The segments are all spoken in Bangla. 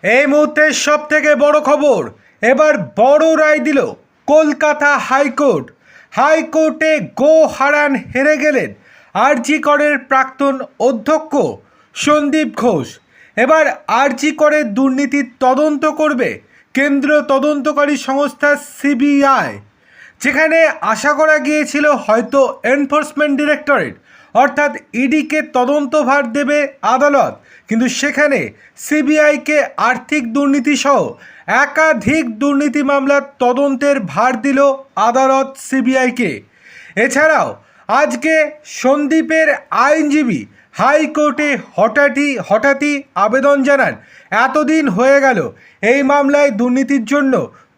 এই মুহূর্তের সব থেকে বড় খবর, এবার বড় রায় দিল কলকাতা হাইকোর্ট। হাইকোর্টে গো হারান হেরে গেলেন আরজি করের প্রাক্তন অধ্যক্ষ সন্দীপ ঘোষ। এবার আরজি করের দুর্নীতির তদন্ত করবে কেন্দ্রীয় তদন্তকারী সংস্থা সিবিআই, যেখানে আশা করা গিয়েছিল হয়তো এনফোর্সমেন্ট ডিরেক্টরেট অর্থাৎ ইডিকে তদন্তভার দেবে আদালত, কিন্তু সেখানে সিবিআইকে আর্থিক দুর্নীতি সহ একাধিক দুর্নীতি মামলার তদন্তের ভার দিল আদালত সিবিআইকে। এছাড়াও আজকে সন্দীপের আইনজীবী হাইকোর্টে হঠাৎই আবেদন জানান, এতদিন হয়ে গেল এই মামলায় দুর্নীতির জন্য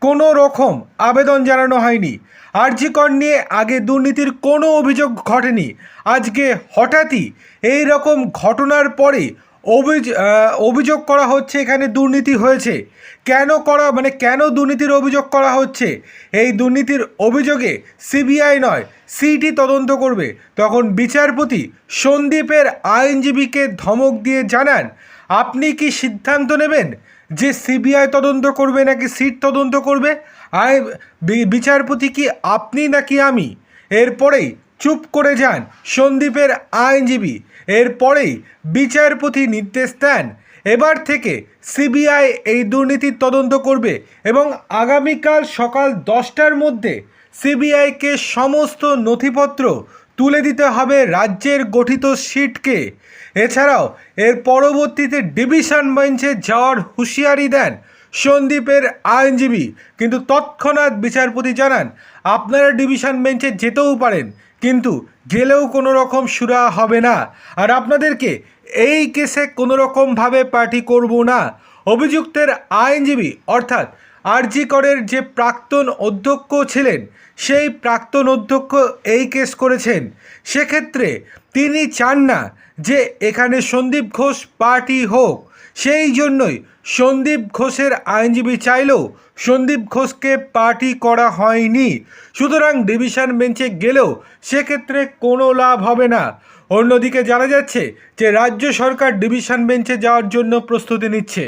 কোনো রকম আবেদন জানানো হয়নি। আরজি কর নিয়ে আগে দুর্নীতির কোনো অভিযোগ ঘটেনি, আজকে হঠাৎই এই রকম ঘটনার পরে অভিযোগ করা হচ্ছে এখানে দুর্নীতি হয়েছে। কেন দুর্নীতির অভিযোগ করা হচ্ছে? এই দুর্নীতির অভিযোগে সিবিআই নয় সিটি তদন্ত করবে। তখন বিচারপতি সন্দীপের আইনজীবীকে ধমক দিয়ে জানান, আপনি কি সিদ্ধান্ত নেবেন যে সিবিআই তদন্ত করবে নাকি সিট তদন্ত করবে? বিচারপতি কি আপনি নাকি আমি? এরপরেই চুপ করে যান সন্দীপের আইনজীবী। এরপরেই বিচারপতি নির্দেশ দেন, এবার থেকে সিবিআই এই দুর্নীতির তদন্ত করবে এবং আগামীকাল সকাল 10টার মধ্যে সিবিআইকে সমস্ত নথিপত্র তুলে দিতে হবে রাজ্যের গঠিত সিটকে। এছাড়াও এর পরবর্তীতে ডিভিশন বেঞ্চে যাওয়ার হুঁশিয়ারি দেন সন্দীপের আইনজীবী, কিন্তু তৎক্ষণাৎ বিচারপতি জানান, আপনারা ডিভিশন বেঞ্চে যেতেও পারেন, কিন্তু গেলেও কোনো রকম সুরাহা হবে না, আর আপনাদেরকে এই কেসে কোনো রকমভাবে পার্টি করব না। অভিযুক্তের আইনজীবী অর্থাৎ আরজি করের যে প্রাক্তন অধ্যক্ষ ছিলেন সেই প্রাক্তন অধ্যক্ষ এই কেস করেছেন, সেক্ষেত্রে তিনি চান না যে এখানে সন্দীপ ঘোষ পার্টি হোক। সেই জন্যই সন্দীপ ঘোষের আইনজীবী চাইলেও সন্দীপ ঘোষকে পার্টি করা হয়নি। সুতরাং ডিভিশন বেঞ্চে গেলেও সেক্ষেত্রে কোনো লাভ হবে না। অন্যদিকে জানা যাচ্ছে যে রাজ্য সরকার ডিভিশন বেঞ্চে যাওয়ার জন্য প্রস্তুতি নিচ্ছে।